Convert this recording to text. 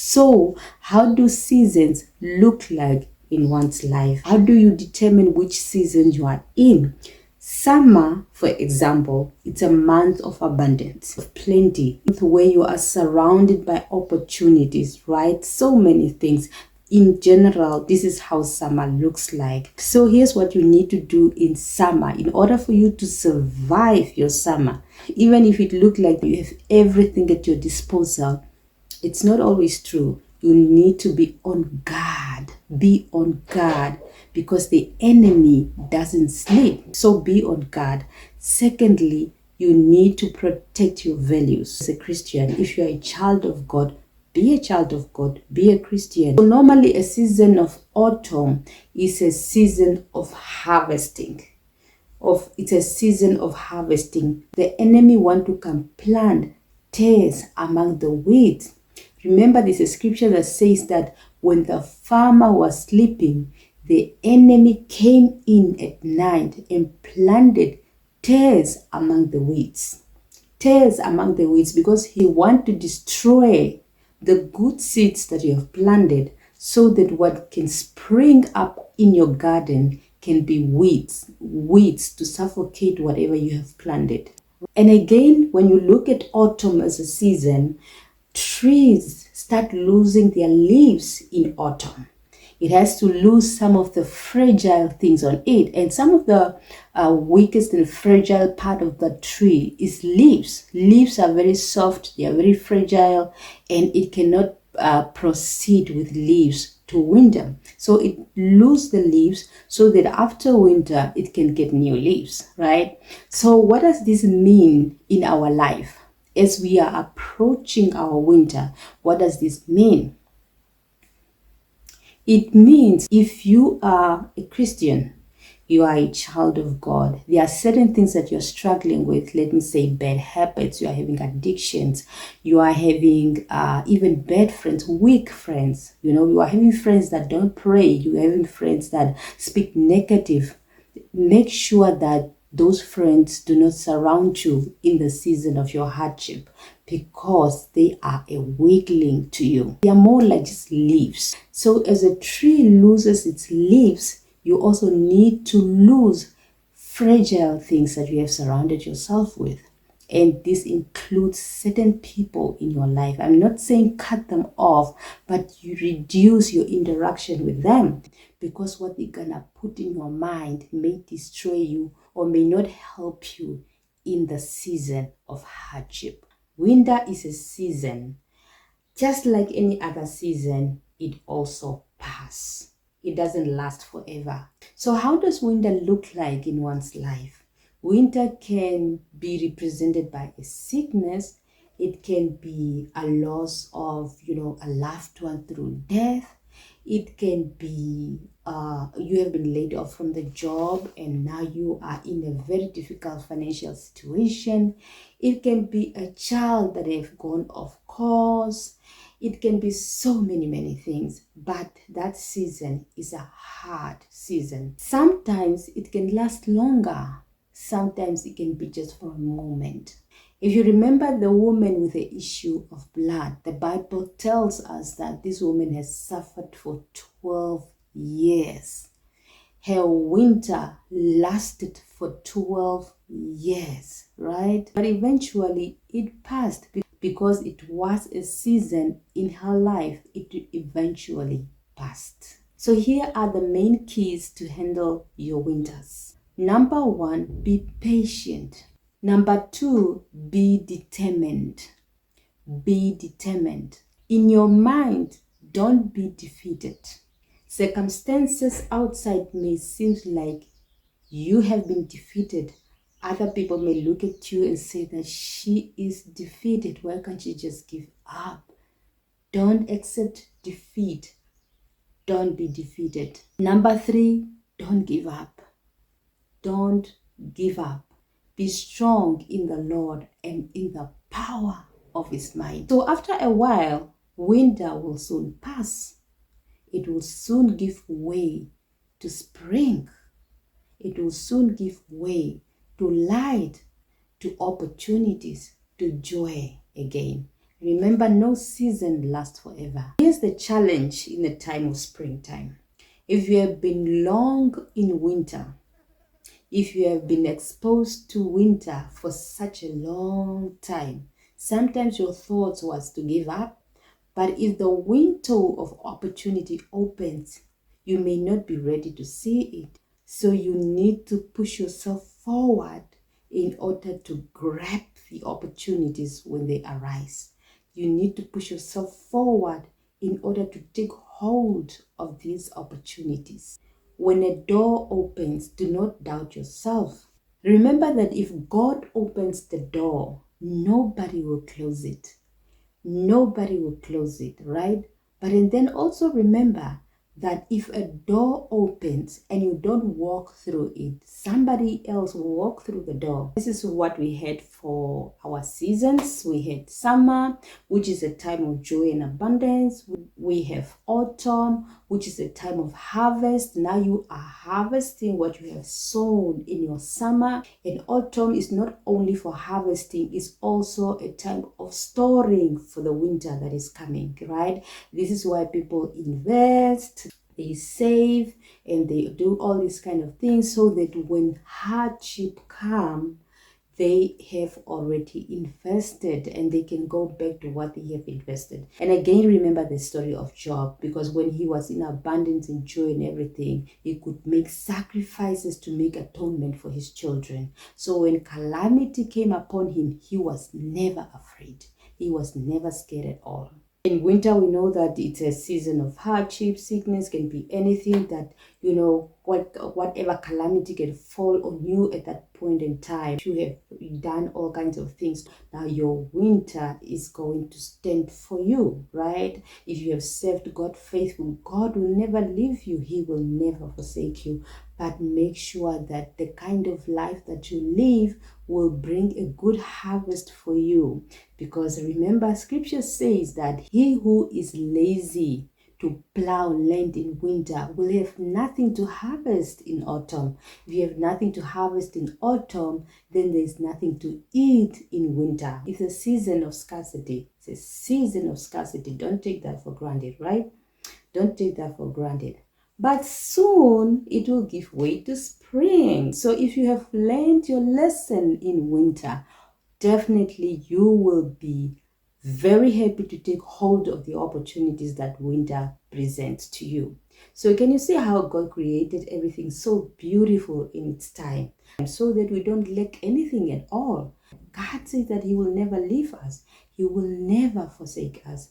So, how do seasons look like in one's life? How do you determine which season you are in? Summer, for example, it's a month of abundance, of plenty, where you are surrounded by opportunities, right? So many things. In general, this is how summer looks like. So here's what you need to do in summer in order for you to survive your summer. Even if it looks like you have everything at your disposal, it's not always true. You need to be on guard. Be on guard because the enemy doesn't sleep. So be on guard. Secondly, you need to protect your values. As a Christian, if you are a child of God, be a child of God, be a Christian. So normally a season of autumn is a season of harvesting. It's a season of harvesting. The enemy want to come plant tares among the weeds. Remember, there's a scripture that says that when the farmer was sleeping, the enemy came in at night and planted tares among the weeds. Tares among the weeds because he wants to destroy the good seeds that you have planted so that what can spring up in your garden can be weeds to suffocate whatever you have planted. And again, when you look at autumn as a season, trees start losing their leaves in autumn. It has to lose some of the fragile things on it. And some of the weakest and fragile part of the tree is leaves. Leaves are very soft, they are very fragile, and it cannot proceed with leaves to winter. So it loses the leaves so that after winter, it can get new leaves, right? So what does this mean in our life? As we are approaching our winter, what does this mean? It means if you are a Christian, you are a child of God, there are certain things that you're struggling with. Let me say bad habits, you are having addictions, you are having even bad friends, weak friends. You are having friends that don't pray, you are having friends that speak negative. Make sure that those friends do not surround you in the season of your hardship because they are a weak link to you. They are more like just leaves. So as a tree loses its leaves, you also need to lose fragile things that you have surrounded yourself with. And this includes certain people in your life. I'm not saying cut them off, but you reduce your interaction with them because what they're gonna put in your mind may destroy you or may not help you in the season of hardship. Winter is a season. Just like any other season, it also passes. It doesn't last forever. So how does winter look like in one's life? Winter can be represented by a sickness. It can be a loss of, a loved one through death. It can be you have been laid off from the job and now you are in a very difficult financial situation. It can be a child that have gone off course. It can be so many things, but that season is a hard season. Sometimes it can last longer. Sometimes it can be just for a moment. If you remember the woman with the issue of blood, the Bible tells us that this woman has suffered for 12 years. Her winter lasted for 12 years, right? But eventually it passed because it was a season in her life. It eventually passed. So here are the main keys to handle your winters. Number 1, be patient. Number 2, be determined. Be determined. In your mind, don't be defeated. Circumstances outside may seem like you have been defeated. Other people may look at you and say that she is defeated. Why can't she just give up? Don't accept defeat. Don't be defeated. Number 3, don't give up. Don't give up. Be strong in the Lord and in the power of His might. So after a while, winter will soon pass. It will soon give way to spring. It will soon give way to light, to opportunities, to joy again. Remember, no season lasts forever. Here's the challenge in the time of springtime. If you have been long in winter, if you have been exposed to winter for such a long time, sometimes your thoughts was to give up. But if the window of opportunity opens, you may not be ready to see it. So you need to push yourself forward in order to grab the opportunities when they arise. You need to push yourself forward in order to take hold of these opportunities. When a door opens, do not doubt yourself. Remember that if God opens the door, nobody will close it. Nobody will close it, right? But and then also remember that if a door opens and you don't walk through it, somebody else will walk through the door. This is what we had for our seasons. We had summer, which is a time of joy and abundance. We have autumn, which is a time of harvest. Now you are harvesting what you have sown in your summer. And autumn is not only for harvesting, it's also a time of storing for the winter that is coming, right? This is why people invest, they save, and they do all these kind of things so that when hardship comes, they have already invested and they can go back to what they have invested. And again, remember the story of Job, because when he was in abundance and joy and everything, he could make sacrifices to make atonement for his children. So when calamity came upon him, he was never afraid. He was never scared at all. In winter, we know that it's a season of hardship. Sickness can be anything that, whatever calamity can fall on you at that point in time. You have done all kinds of things. Now your winter is going to stand for you, right? If you have served God faithful, God will never leave you. He will never forsake you. But make sure that the kind of life that you live will bring a good harvest for you. Because remember, scripture says that he who is lazy to plow land in winter will have nothing to harvest in autumn. If you have nothing to harvest in autumn, then there's nothing to eat in winter. It's a season of scarcity. It's a season of scarcity. Don't take that for granted, right? Don't take that for granted. But soon it will give way to spring. So if you have learned your lesson in winter, definitely you will be very happy to take hold of the opportunities that winter presents to you. So can you see how God created everything so beautiful in its time, so that we don't lack anything at all? God says that he will never leave us. He will never forsake us.